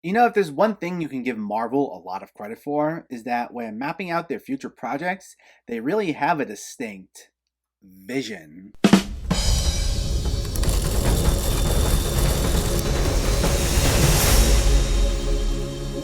You know, if there's one thing you can give Marvel a lot of credit for, is that when mapping out their future projects, they really have a distinct vision.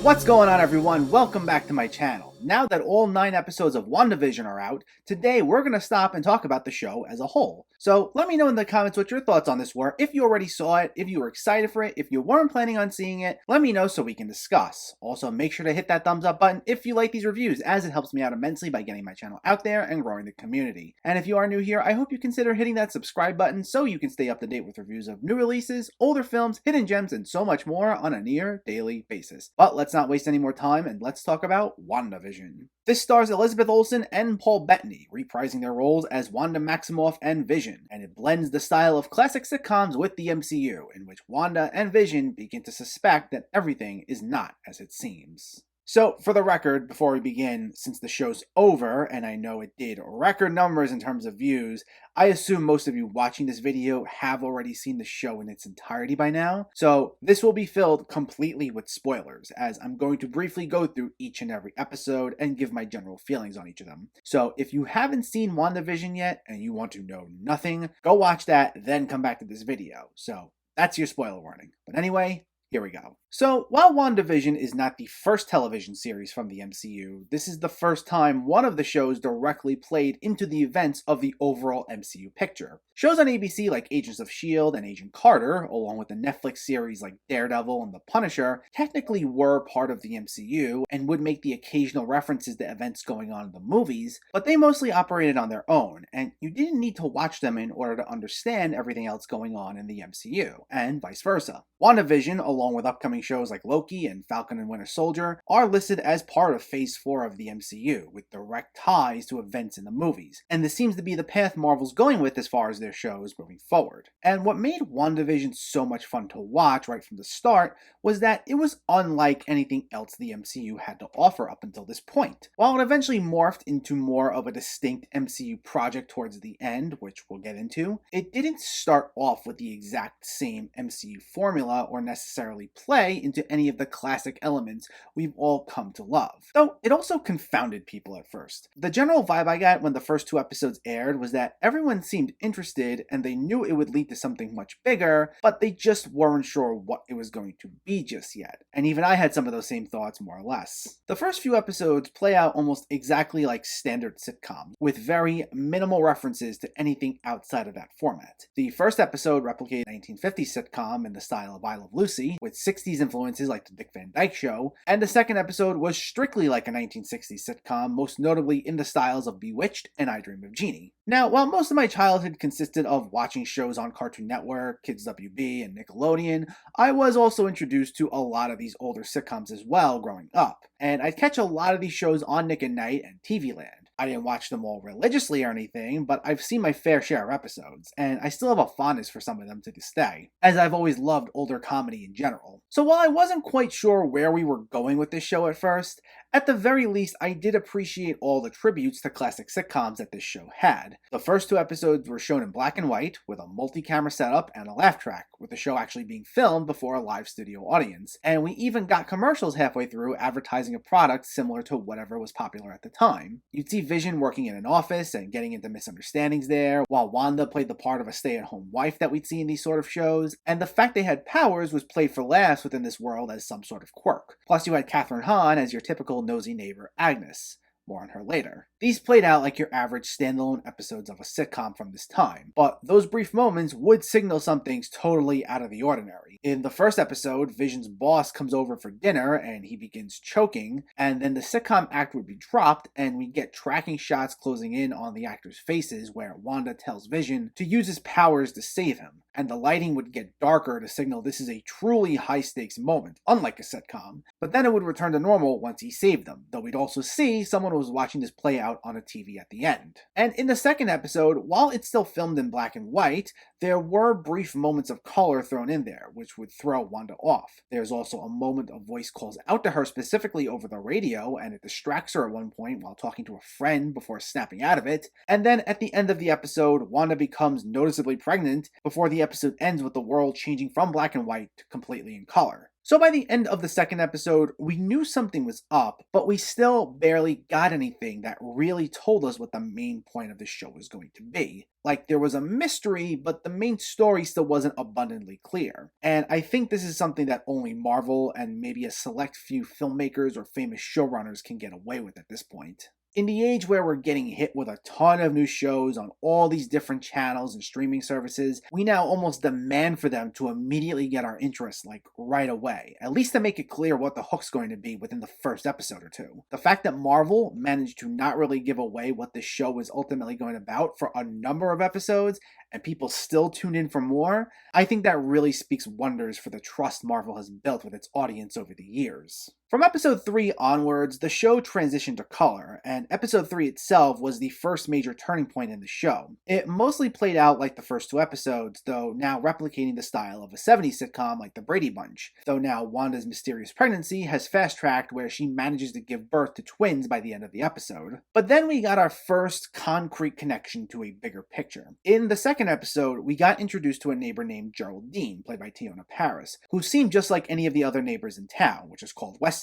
What's going on, everyone? Welcome back to my channel. Now that all 9 episodes of WandaVision are out, today we're going to stop and talk about the show as a whole. So let me know in the comments what your thoughts on this were, if you already saw it, if you were excited for it, if you weren't planning on seeing it, let me know so we can discuss. Also, make sure to hit that thumbs up button if you like these reviews, as it helps me out immensely by getting my channel out there and growing the community. And if you are new here, I hope you consider hitting that subscribe button so you can stay up to date with reviews of new releases, older films, hidden gems, and so much more on a near daily basis. But let's not waste any more time and let's talk about WandaVision. This stars Elizabeth Olsen and Paul Bettany, reprising their roles as Wanda Maximoff and Vision, and it blends the style of classic sitcoms with the MCU, in which Wanda and Vision begin to suspect that everything is not as it seems. So, for the record, before we begin, since the show's over, and I know it did record numbers in terms of views, I assume most of you watching this video have already seen the show in its entirety by now. So, this will be filled completely with spoilers, as I'm going to briefly go through each and every episode and give my general feelings on each of them. So, if you haven't seen WandaVision yet, and you want to know nothing, go watch that, then come back to this video. So, that's your spoiler warning. But anyway, here we go. So, while WandaVision is not the first television series from the MCU, this is the first time one of the shows directly played into the events of the overall MCU picture. Shows on ABC like Agents of S.H.I.E.L.D. and Agent Carter, along with the Netflix series like Daredevil and The Punisher, technically were part of the MCU and would make the occasional references to events going on in the movies, but they mostly operated on their own, and you didn't need to watch them in order to understand everything else going on in the MCU, and vice versa. WandaVision, along with upcoming shows like Loki and Falcon and Winter Soldier, are listed as part of Phase 4 of the MCU, with direct ties to events in the movies, and this seems to be the path Marvel's going with as far as their shows moving forward. And what made WandaVision so much fun to watch right from the start was that it was unlike anything else the MCU had to offer up until this point. While it eventually morphed into more of a distinct MCU project towards the end, which we'll get into, it didn't start off with the exact same MCU formula or necessarily play into any of the classic elements we've all come to love. Though it also confounded people at first. The general vibe I got when the first 2 episodes aired was that everyone seemed interested and they knew it would lead to something much bigger, but they just weren't sure what it was going to be just yet. And even I had some of those same thoughts more or less. The first few episodes play out almost exactly like standard sitcoms, with very minimal references to anything outside of that format. The first episode replicated a 1950s sitcom in the style of I Love Lucy, with 60s influences like the Dick Van Dyke Show, and the second episode was strictly like a 1960s sitcom, most notably in the styles of Bewitched and I Dream of Jeannie. Now, while most of my childhood consisted of watching shows on Cartoon Network, Kids WB, and Nickelodeon, I was also introduced to a lot of these older sitcoms as well growing up, and I'd catch a lot of these shows on Nick at Night and TV Land. I didn't watch them all religiously or anything, but I've seen my fair share of episodes, and I still have a fondness for some of them to this day, as I've always loved older comedy in general. So while I wasn't quite sure where we were going with this show at first, at the very least I did appreciate all the tributes to classic sitcoms that this show had. The first 2 episodes were shown in black and white, with a multi-camera setup and a laugh track, with the show actually being filmed before a live studio audience, and we even got commercials halfway through advertising a product similar to whatever was popular at the time. You'd see Vision working in an office and getting into misunderstandings there, while Wanda played the part of a stay-at-home wife that we'd see in these sort of shows, and the fact they had powers was played for laughs within this world as some sort of quirk. Plus you had Hahn as your typical nosy neighbor Agnes. More on her later. These played out like your average standalone episodes of a sitcom from this time, but those brief moments would signal some things totally out of the ordinary. In the first episode, Vision's boss comes over for dinner and he begins choking, and then the sitcom act would be dropped and we get tracking shots closing in on the actors' faces where Wanda tells Vision to use his powers to save him, and the lighting would get darker to signal this is a truly high-stakes moment, unlike a sitcom, but then it would return to normal once he saved them, though we'd also see someone was watching this play out on a TV at the end. And in the second episode, while it's still filmed in black and white, there were brief moments of color thrown in there, which would throw Wanda off. There's also a moment a voice calls out to her specifically over the radio, and it distracts her at one point while talking to a friend before snapping out of it. And then at the end of the episode, Wanda becomes noticeably pregnant before the episode ends with the world changing from black and white to completely in color. So by the end of the second episode, we knew something was up, but we still barely got anything that really told us what the main point of the show was going to be. Like, there was a mystery, but the main story still wasn't abundantly clear. And I think this is something that only Marvel and maybe a select few filmmakers or famous showrunners can get away with at this point. In the age where we're getting hit with a ton of new shows on all these different channels and streaming services, we now almost demand for them to immediately get our interest, like right away, at least to make it clear what the hook's going to be within the first episode or two. The fact that Marvel managed to not really give away what this show is ultimately going about for a number of episodes, and people still tune in for more, I think that really speaks wonders for the trust Marvel has built with its audience over the years. From episode 3 onwards, the show transitioned to color, and episode 3 itself was the first major turning point in the show. It mostly played out like the first 2 episodes, though now replicating the style of a 70s sitcom like The Brady Bunch, though now Wanda's mysterious pregnancy has fast-tracked where she manages to give birth to twins by the end of the episode. But then we got our first concrete connection to a bigger picture. In the second episode, we got introduced to a neighbor named Geraldine, played by Teyonah Parris, who seemed just like any of the other neighbors in town, which is called Westview,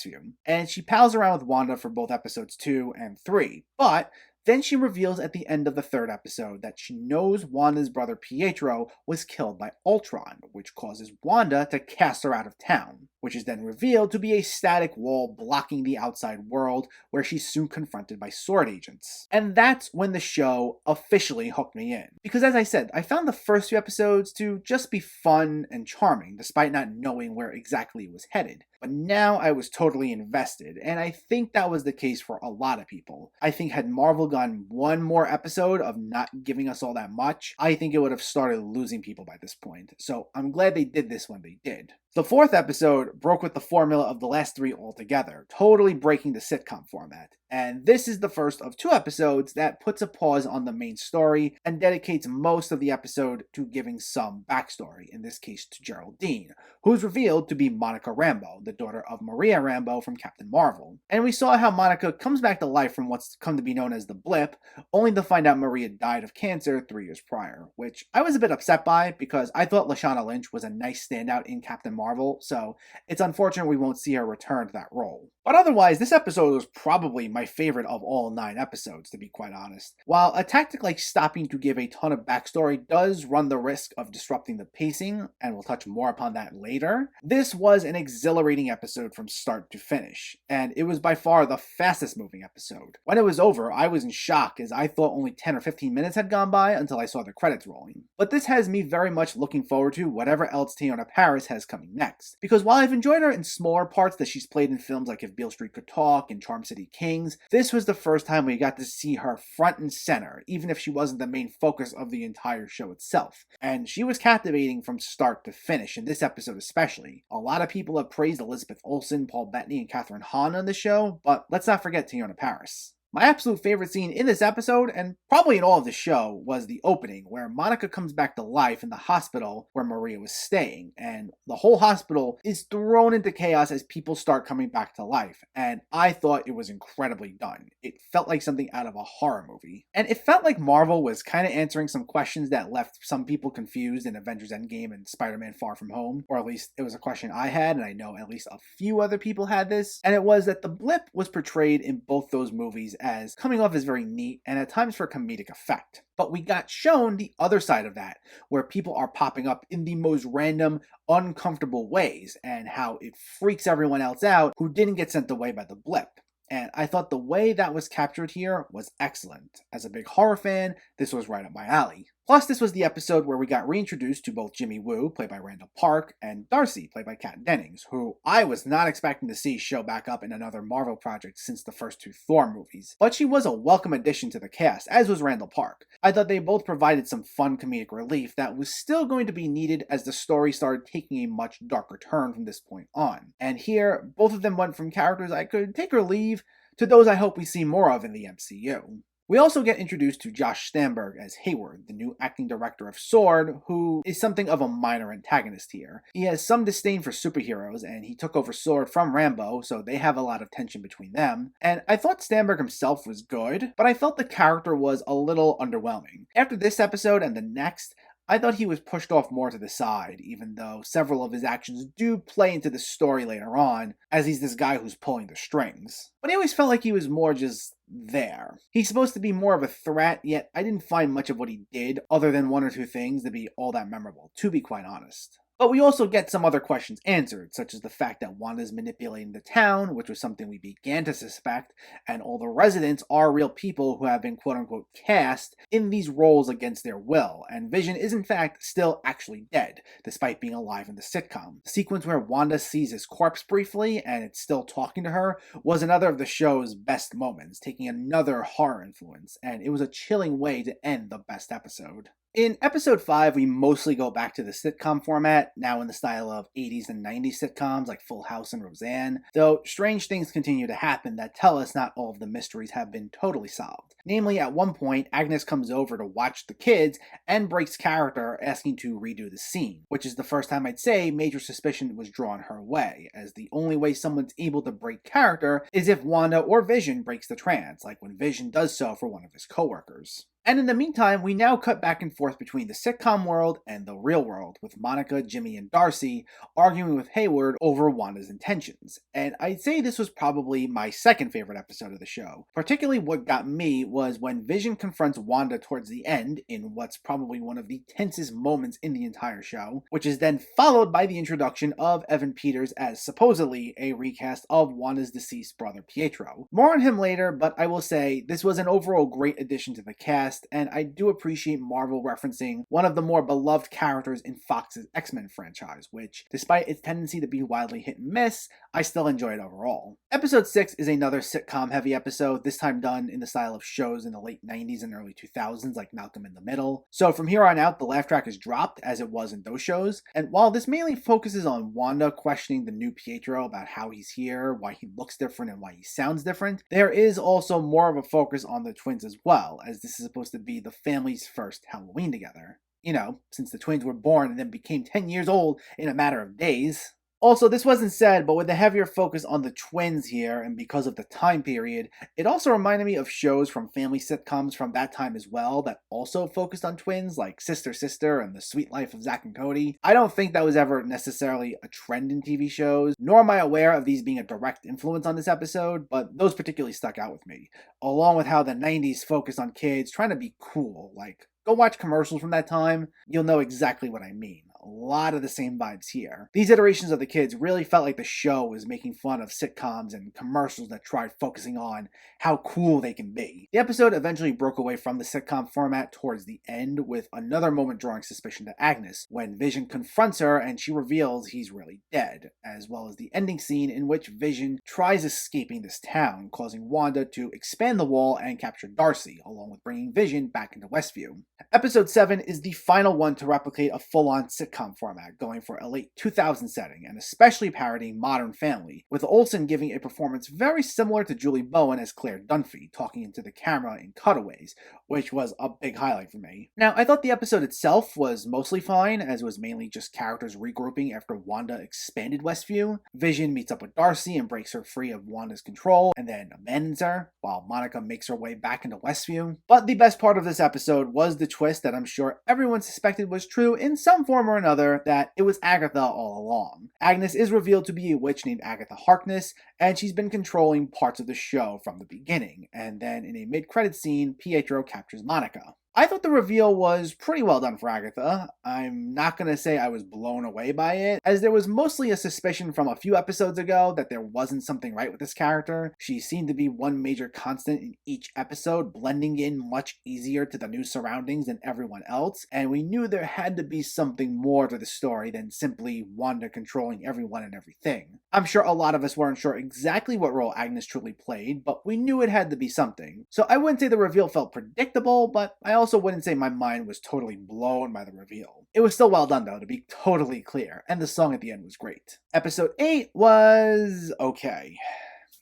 and she pals around with Wanda for both episodes 2 and 3, but then she reveals at the end of the third episode that she knows Wanda's brother Pietro was killed by Ultron, which causes Wanda to cast her out of town, which is then revealed to be a static wall blocking the outside world, where she's soon confronted by sword agents. And that's when the show officially hooked me in. Because as I said, I found the first few episodes to just be fun and charming, despite not knowing where exactly it was headed. But now I was totally invested, and I think that was the case for a lot of people. I think had Marvel gone one more episode of not giving us all that much, I think it would have started losing people by this point. So I'm glad they did this when they did. The fourth episode broke with the formula of the last 3 altogether, totally breaking the sitcom format. And this is the first of 2 episodes that puts a pause on the main story and dedicates most of the episode to giving some backstory, in this case to Geraldine, who's revealed to be Monica Rambeau, the daughter of Maria Rambeau from Captain Marvel. And we saw how Monica comes back to life from what's come to be known as the blip, only to find out Maria died of cancer 3 years prior, which I was a bit upset by because I thought Lashana Lynch was a nice standout in Captain Marvel, so it's unfortunate we won't see her return to that role. But otherwise, this episode was probably my favorite of all 9 episodes, to be quite honest. While a tactic like stopping to give a ton of backstory does run the risk of disrupting the pacing, and we'll touch more upon that later, this was an exhilarating episode from start to finish, and it was by far the fastest moving episode. When it was over, I was in shock as I thought only 10 or 15 minutes had gone by until I saw the credits rolling. But this has me very much looking forward to whatever else Teyonah Parris has coming next, because while I've enjoyed her in smaller parts that she's played in films like If Beale Street Could Talk and Charm City Kings, this was the first time we got to see her front and center, even if she wasn't the main focus of the entire show itself. And she was captivating from start to finish, in this episode especially. A lot of people have praised Elizabeth Olsen, Paul Bettany, and Kathryn Hahn on the show, but let's not forget Teyonah Parris. My absolute favorite scene in this episode, and probably in all of the show, was the opening, where Monica comes back to life in the hospital where Maria was staying, and the whole hospital is thrown into chaos as people start coming back to life, and I thought it was incredibly done. It felt like something out of a horror movie. And it felt like Marvel was kind of answering some questions that left some people confused in Avengers Endgame and Spider-Man Far From Home, or at least it was a question I had, and I know at least a few other people had this, and it was that the blip was portrayed in both those movies as coming off as very neat and at times for comedic effect. But we got shown the other side of that, where people are popping up in the most random, uncomfortable ways, and how it freaks everyone else out who didn't get sent away by the blip. And I thought the way that was captured here was excellent. As a big horror fan, this was right up my alley. Plus, this was the episode where we got reintroduced to both Jimmy Woo, played by Randall Park, and Darcy, played by Kat Dennings, who I was not expecting to see show back up in another Marvel project since the first 2 Thor movies. But she was a welcome addition to the cast, as was Randall Park. I thought they both provided some fun comedic relief that was still going to be needed as the story started taking a much darker turn from this point on. And here, both of them went from characters I could take or leave to those I hope we see more of in the MCU. We also get introduced to Josh Stamberg as Hayward, the new acting director of S.W.O.R.D., who is something of a minor antagonist here. He has some disdain for superheroes, and he took over S.W.O.R.D. from Rambeau, so they have a lot of tension between them. And I thought Stamberg himself was good, but I felt the character was a little underwhelming. After this episode and the next, I thought he was pushed off more to the side, even though several of his actions do play into the story later on, as he's this guy who's pulling the strings. But I always felt like he was more just there. He's supposed to be more of a threat, yet I didn't find much of what he did, other than one or two things, to be all that memorable, to be quite honest. But we also get some other questions answered, such as the fact that Wanda's manipulating the town, which was something we began to suspect, and all the residents are real people who have been quote-unquote cast in these roles against their will, and Vision is in fact still actually dead, despite being alive in the sitcom. The sequence where Wanda sees his corpse briefly, and it's still talking to her, was another of the show's best moments, taking another horror influence, and it was a chilling way to end the best episode. In episode 5, we mostly go back to the sitcom format, now in the style of 80s and 90s sitcoms like Full House and Roseanne, though strange things continue to happen that tell us not all of the mysteries have been totally solved. Namely, at one point, Agnes comes over to watch the kids and breaks character, asking to redo the scene, which is the first time I'd say major suspicion was drawn her way, as the only way someone's able to break character is if Wanda or Vision breaks the trance, like when Vision does so for one of his coworkers. And in the meantime, we now cut back and forth between the sitcom world and the real world, with Monica, Jimmy, and Darcy arguing with Hayward over Wanda's intentions. And I'd say this was probably my second favorite episode of the show. Particularly what got me was when Vision confronts Wanda towards the end in what's probably one of the tensest moments in the entire show, which is then followed by the introduction of Evan Peters as supposedly a recast of Wanda's deceased brother Pietro. More on him later, but I will say this was an overall great addition to the cast, and I do appreciate Marvel referencing one of the more beloved characters in Fox's X-Men franchise, which, despite its tendency to be wildly hit and miss, I still enjoyed overall. Episode 6 is another sitcom-heavy episode, this time done in the style of shows in the late 90s and early 2000s like Malcolm in the Middle. So from here on out, the laugh track is dropped, as it was in those shows, and while this mainly focuses on Wanda questioning the new Pietro about how he's here, why he looks different, and why he sounds different, there is also more of a focus on the twins as well, as this is supposed to be the family's first Halloween together. You know, since the twins were born and then became 10 years old in a matter of days. Also, this wasn't said, but with the heavier focus on the twins here, and because of the time period, it also reminded me of shows from family sitcoms from that time as well that also focused on twins, like Sister Sister and The Sweet Life of Zack and Cody. I don't think that was ever necessarily a trend in TV shows, nor am I aware of these being a direct influence on this episode, but those particularly stuck out with me, along with how the 90s focused on kids trying to be cool. Like, go watch commercials from that time, you'll know exactly what I mean. A lot of the same vibes here. These iterations of the kids really felt like the show was making fun of sitcoms and commercials that tried focusing on how cool they can be. The episode eventually broke away from the sitcom format towards the end, with another moment drawing suspicion to Agnes, when Vision confronts her and she reveals he's really dead, as well as the ending scene in which Vision tries escaping this town, causing Wanda to expand the wall and capture Darcy, along with bringing Vision back into Westview. Episode 7 is the final one to replicate a full-on sitcom format, going for a late 2000s setting, and especially parodying Modern Family, with Olsen giving a performance very similar to Julie Bowen as Claire Dunphy, talking into the camera in cutaways, which was a big highlight for me. Now, I thought the episode itself was mostly fine, as it was mainly just characters regrouping after Wanda expanded Westview. Vision meets up with Darcy and breaks her free of Wanda's control, and then amends her, while Monica makes her way back into Westview. But the best part of this episode was the twist that I'm sure everyone suspected was true in some form or another, that it was Agatha all along. Agnes is revealed to be a witch named Agatha Harkness, and she's been controlling parts of the show from the beginning, and then in a mid-credit scene, Pietro captures Monica. I thought the reveal was pretty well done for Agatha. I'm not going to say I was blown away by it, as there was mostly a suspicion from a few episodes ago that there wasn't something right with this character. She seemed to be one major constant in each episode, blending in much easier to the new surroundings than everyone else, and we knew there had to be something more to the story than simply Wanda controlling everyone and everything. I'm sure a lot of us weren't sure exactly what role Agnes truly played, but we knew it had to be something. So I wouldn't say the reveal felt predictable, but I also wouldn't say my mind was totally blown by the reveal. It was still well done though, to be totally clear, and the song at the end was great. Episode 8 was okay.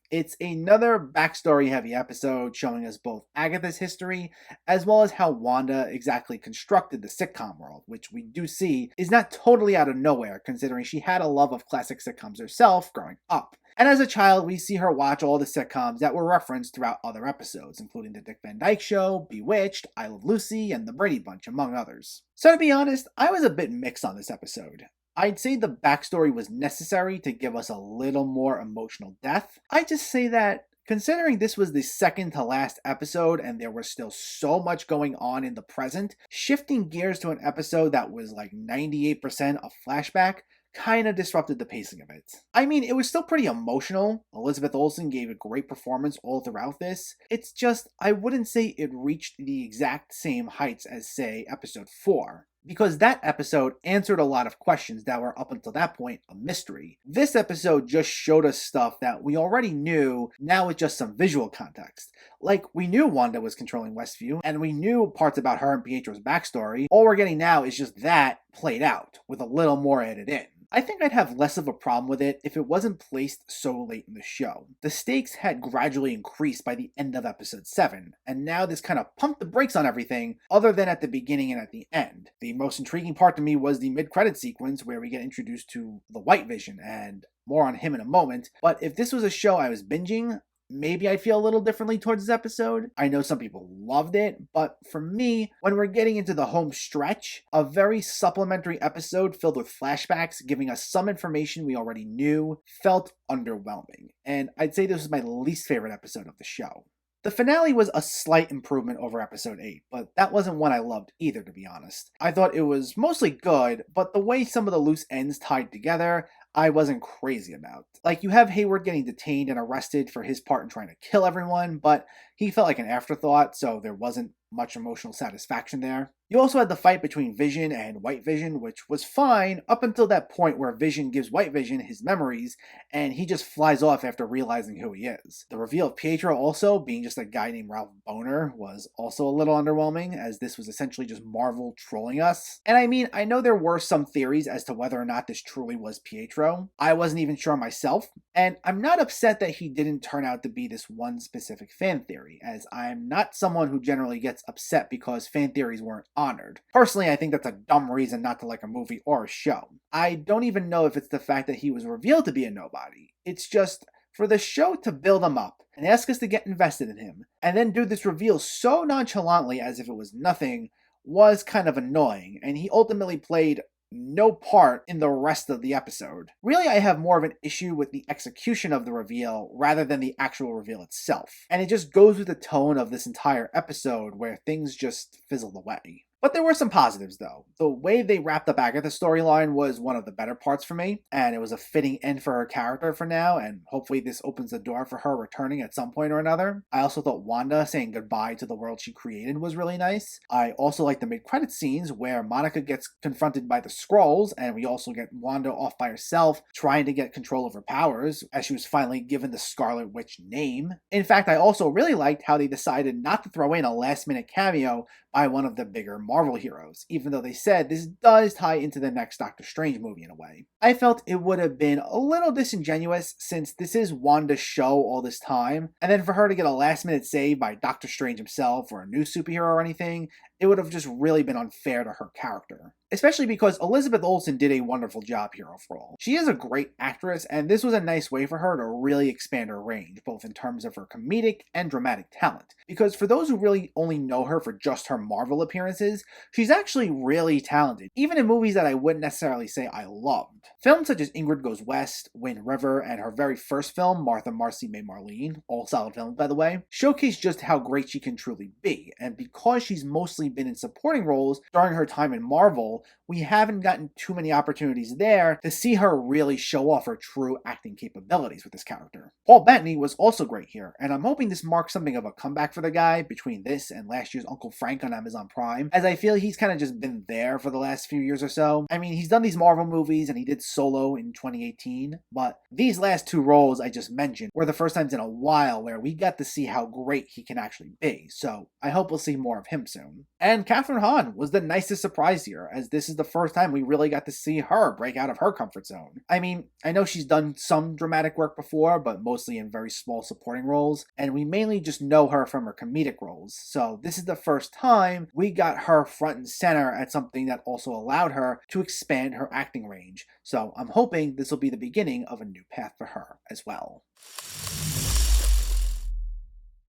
It's another backstory-heavy episode showing us both Agatha's history as well as how Wanda exactly constructed the sitcom world, which we do see is not totally out of nowhere considering she had a love of classic sitcoms herself growing up. And as a child, we see her watch all the sitcoms that were referenced throughout other episodes, including The Dick Van Dyke Show, Bewitched, I Love Lucy, and The Brady Bunch, among others. So to be honest, I was a bit mixed on this episode. I'd say the backstory was necessary to give us a little more emotional depth. I'd just say that considering this was the second to last episode and there was still so much going on in the present, shifting gears to an episode that was like 98% a flashback kind of disrupted the pacing of it. I mean, it was still pretty emotional. Elizabeth Olsen gave a great performance all throughout this. It's just, I wouldn't say it reached the exact same heights as, say, episode 4. Because that episode answered a lot of questions that were up until that point a mystery. This episode just showed us stuff that we already knew, now with just some visual context. Like, we knew Wanda was controlling Westview, and we knew parts about her and Pietro's backstory. All we're getting now is just that played out, with a little more added in. I think I'd have less of a problem with it if it wasn't placed so late in the show. The stakes had gradually increased by the end of episode 7, and now this kind of pumped the brakes on everything other than at the beginning and at the end. The most intriguing part to me was the mid-credit sequence where we get introduced to the White Vision, and more on him in a moment, but if this was a show I was binging, maybe I'd feel a little differently towards this episode. I know some people loved it, but for me, when we're getting into the home stretch, a very supplementary episode filled with flashbacks giving us some information we already knew felt underwhelming. And I'd say this was my least favorite episode of the show. The finale was a slight improvement over episode 8, but that wasn't one I loved either, to be honest. I thought it was mostly good, but the way some of the loose ends tied together, I wasn't crazy about. Like, you have Hayward getting detained and arrested for his part in trying to kill everyone, but he felt like an afterthought, so there wasn't much emotional satisfaction there. You also had the fight between Vision and White Vision, which was fine up until that point where Vision gives White Vision his memories, and he just flies off after realizing who he is. The reveal of Pietro also being just a guy named Ralph Boner was also a little underwhelming, as this was essentially just Marvel trolling us. And I mean, I know there were some theories as to whether or not this truly was Pietro. I wasn't even sure myself, and I'm not upset that he didn't turn out to be this one specific fan theory, as I'm not someone who generally gets upset because fan theories weren't honored. Personally, I think that's a dumb reason not to like a movie or a show. I don't even know if it's the fact that he was revealed to be a nobody. It's just, for the show to build him up and ask us to get invested in him, and then do this reveal so nonchalantly as if it was nothing, was kind of annoying, and he ultimately played no part in the rest of the episode. Really, I have more of an issue with the execution of the reveal rather than the actual reveal itself. And it just goes with the tone of this entire episode where things just fizzled away. But there were some positives, though. The way they wrapped up Agatha storyline was one of the better parts for me, and it was a fitting end for her character for now, and hopefully this opens the door for her returning at some point or another. I also thought Wanda saying goodbye to the world she created was really nice. I also like the mid-credit scenes where Monica gets confronted by the Skrulls, and we also get Wanda off by herself trying to get control of her powers, as she was finally given the Scarlet Witch name. In fact, I also really liked how they decided not to throw in a last-minute cameo by one of the bigger Marvel heroes, even though they said this does tie into the next Doctor Strange movie in a way. I felt it would have been a little disingenuous since this is Wanda's show all this time, and then for her to get a last minute save by Doctor Strange himself or a new superhero or anything, it would have just really been unfair to her character. Especially because Elizabeth Olsen did a wonderful job here overall. She is a great actress, and this was a nice way for her to really expand her range, both in terms of her comedic and dramatic talent. Because for those who really only know her for just her Marvel appearances, she's actually really talented, even in movies that I wouldn't necessarily say I loved. Films such as Ingrid Goes West, Wind River, and her very first film, Martha Marcy May Marlene, all solid films by the way, showcase just how great she can truly be, and because she's mostly been in supporting roles during her time in Marvel, we haven't gotten too many opportunities there to see her really show off her true acting capabilities with this character. Paul Bettany was also great here, and I'm hoping this marks something of a comeback for the guy between this and last year's Uncle Frank on Amazon Prime, as I feel he's kind of just been there for the last few years or so. I mean, he's done these Marvel movies and he did Solo in 2018, but these last two roles I just mentioned were the first times in a while where we got to see how great he can actually be, so I hope we'll see more of him soon. And Catherine Hahn was the nicest surprise here, as this is the first time we really got to see her break out of her comfort zone. I mean, I know she's done some dramatic work before, but mostly in very small supporting roles, and we mainly just know her from her comedic roles. So this is the first time we got her front and center at something that also allowed her to expand her acting range. So I'm hoping this will be the beginning of a new path for her as well.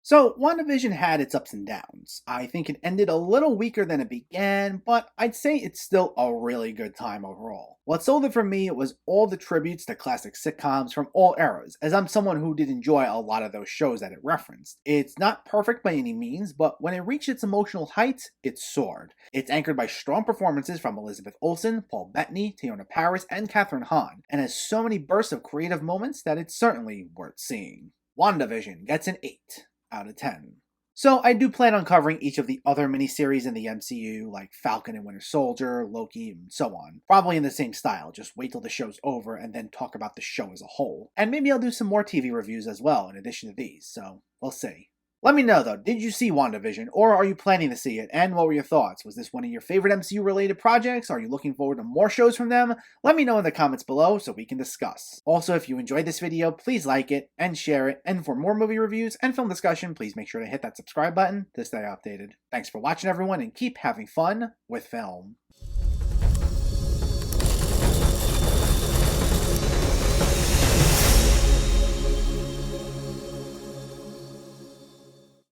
So, WandaVision had its ups and downs. I think it ended a little weaker than it began, but I'd say it's still a really good time overall. What sold it for me was all the tributes to classic sitcoms from all eras, as I'm someone who did enjoy a lot of those shows that it referenced. It's not perfect by any means, but when it reached its emotional heights, it soared. It's anchored by strong performances from Elizabeth Olsen, Paul Bettany, Teyonah Parris, and Catherine Hahn, and has so many bursts of creative moments that it's certainly worth seeing. WandaVision gets an 8 out of 10. So I do plan on covering each of the other miniseries in the MCU, like Falcon and Winter Soldier, Loki, and so on. Probably in the same style, just wait till the show's over and then talk about the show as a whole. And maybe I'll do some more TV reviews as well in addition to these, so we'll see. Let me know though, did you see WandaVision, or are you planning to see it, and what were your thoughts? Was this one of your favorite MCU related projects? Are you looking forward to more shows from them? Let me know in the comments below so we can discuss. Also, if you enjoyed this video, please like it and share it, and for more movie reviews and film discussion, please make sure to hit that subscribe button to stay updated. Thanks for watching everyone, and keep having fun with film.